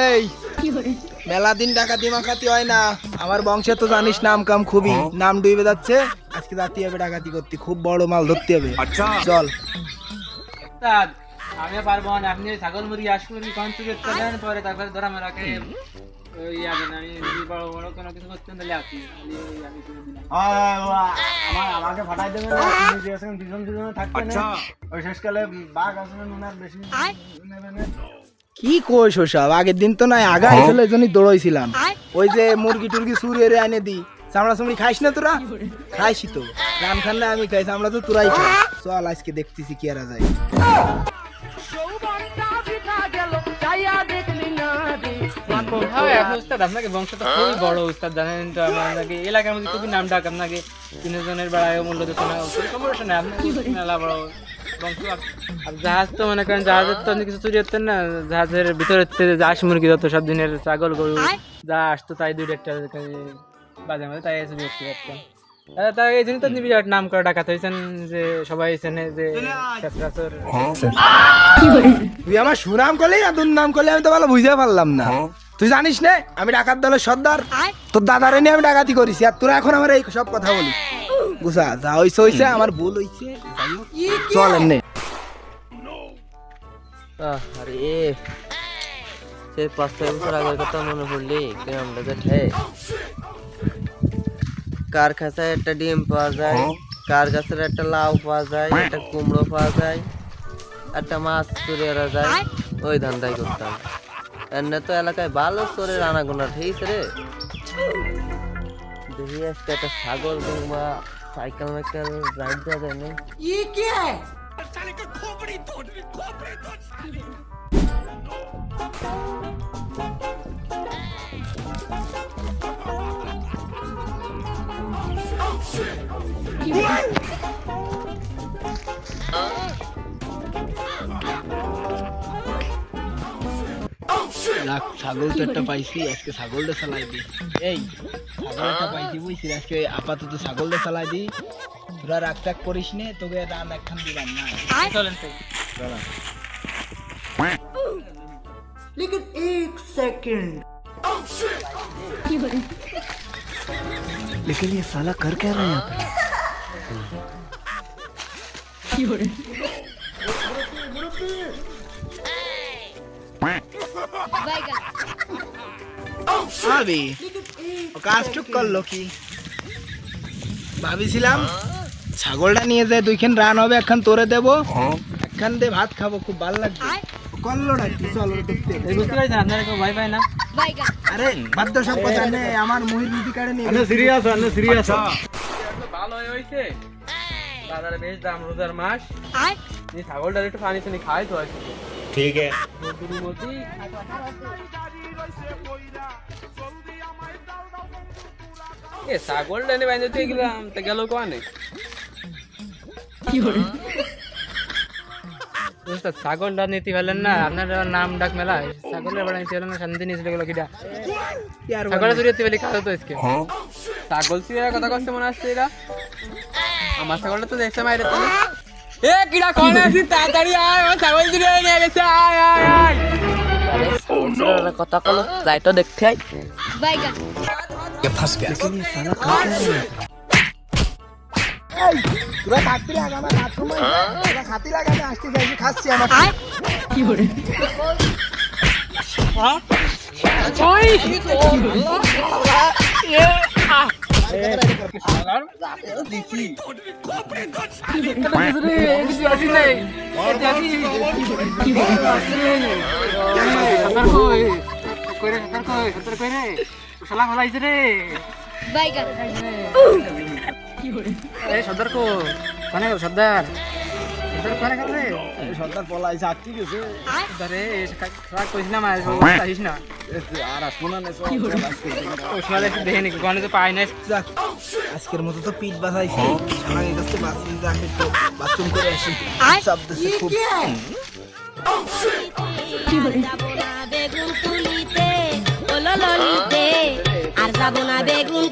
এই মেলা দিন ডাকাতি মাকাতি হয় না, আমার বংশে তো জানিস নাম কাম খুবই, নাম ডুবে যাচ্ছে। আজকে রাতে হবে ডাকাতি করতে, খুব বড় মাল ধরতে হবে। চল। আমি পারবো না, আপনি ছাগল মুরগি আসলে কোন চুরি করেন, পরে তারপরে ধরা মারাকে ওই আগে না বড় বড় কোনো কিছু করতে দিলে আপনি আমি করে দিলাম। আমাকে ফাটাই দেবেন না, আপনি যে আছেন দুজন দুজন থাকবেন না, ওই শেষকালে বাঘ আসলে নুনার বেশি নেবে না। কি কইছ সব? আগের দিন তো নাই, আগা আইছিল এজন্যই দৌড়াইছিলাম। ওই যে মুরগি টুরগি চুরি এনে দি, চামড়া চামড়ি খাইস না তোরা? খাইছি তো, রান খান না আমি খাইছি, আমরা তো তোরাই খাই। চল আজকে দেখতেছি কি আর যায়। আপনাকে বংশ তো খুবই বড় উস্তাদ, জানেন তো আপনাকে এলাকার মধ্যে খুবই নাম ডাক, আপনাকে তিনজনের বেড়ায় মূল্য দিচ্ছে না, সমস্যা নেই, আপনাকে মেলা বড় বংশ। আর জাহাজ তো মনে করেন জাহাজের তো কিছু চুরি হতেন না, জাহাজের ভিতরে হাঁস মুরগি যত সব দিনের ছাগল গরু যা আসতো তাই দুই একটা বাজার মধ্যে তাই চুরি করতে পারতাম। তাই এই জন্য তো আপনি বিরাট নাম করে ডাকাত হয়েছেন, যে সবাই চেনে যে তুই আমার সুনাম করলে না দুর্নাম করলে আমি তো ভালো বুঝতে পারলাম না। তুই জানিস না আমি ডাকাত দলের সর্দার, তোর দাদারে নিয়ে আমি ডাকাতি করেছি, আর তোরা এখন আমার এই সব কথা বলি। বুঝা যা হইছে হইছে, আমার ভুল হইছে। চল এমনি। আরে সেই 5-6 বছর আগের কথা মনে পড়লি, গ্রামটা যে কার খাঁচায় একটা ডিম পাওয়া যায়, কার গাছের একটা লাউ পাওয়া যায়, একটা কুমড়ো পাওয়া যায়, একটা মাছ চুরি করা যায়, ওই ধান্দাই করতাম। এমনি তো এলাকায় ভালো চোরের আনাগোনা ঠিক রে। দেখি আজকে একটা ছাগল কিংবা সাইকেল মাইকেল রাইড দেওয়া যায় না। ছাগল তো একটা পাইছি, আজকে ছাগলটা চালাই দি। এই ছাগল একটা পাইছি বুঝছি, আজকে আপাতত ছাগলটা চালাই দি। তোরা রাগ টাগ করিস নে, তোকে রান একখান দিলাম না। চলেন लेकिन 1 सेकंड, लेकिन ये साला कर क्या रहा है यहाँ पे? কাজটুক করলো কি ভাবিছিলাম, ছাগলটা নিয়ে যায়, দুইখান রান হবে, একখান তোরে দেবো, একখান দিয়ে ভাত খাবো, খুব ভালো লাগবে। করলো নাকি? চল দেখতে। বুঝতে পারছেন আপনারা কেউ ভয় পায় না? আরে বাদ দাও সব কথা, নে আমার মুহির রুটি কাটে নিয়ে। সিরিয়াস ভালো হয়েছে বাজারে বেশ দাম, রোজার মাস এই ছাগলটা একটু পানি টানি খাই তো আছে। ঠিক আছে এ ছাগলটা নিয়ে বাইরে দিয়ে গেলাম, তা গেল কোয়ানে ছাগলটা নিতে পারলেন না? আপনার নাম ডাক মেলা, ছাগলের বেড়া নিতে পারলেন না, শান্তি নিয়েছিল গেল কিটা ছাগলটা চুরি হতে পারি কাজ তো আজকে ছাগল চুরি কথা কষ্ট মনে আসছে এরা। আমার ছাগলটা তো দেখছে মাইরে তো এ কিরা কোন আছিস, তাড়াতাড়ি আয়, আমার ছাগল চুরি হয়ে নিয়ে গেছে, আয় আয় আয়। আরে কথা কলো যাই তো দেখতে আই। বাইগান फंस गया তোরা খাতি লাগা, আমার হাত সময় তোরা খাতি লাগাতে আসতে চাইছি, খাচ্ছি আমার কি করে বাইগান সর্দার কো কোনে গেল? সর্দার কোনে গেল রে? সর্দার পলাইছে, আটকে গেছে। আরে খারাপ কইছিলাম আর আসিস না, আর আসবো না। ও শালা একটু দেখে নি কোনে তো পাই না। আজকের মতো তো পিঠ বাঁচাইছি, আমার কাছে বাঁচিয়ে রাখে, তো বাথরুম করে আসি। সব দেশে খুব বেগুন তুলিতে আর যাবো না বেগুন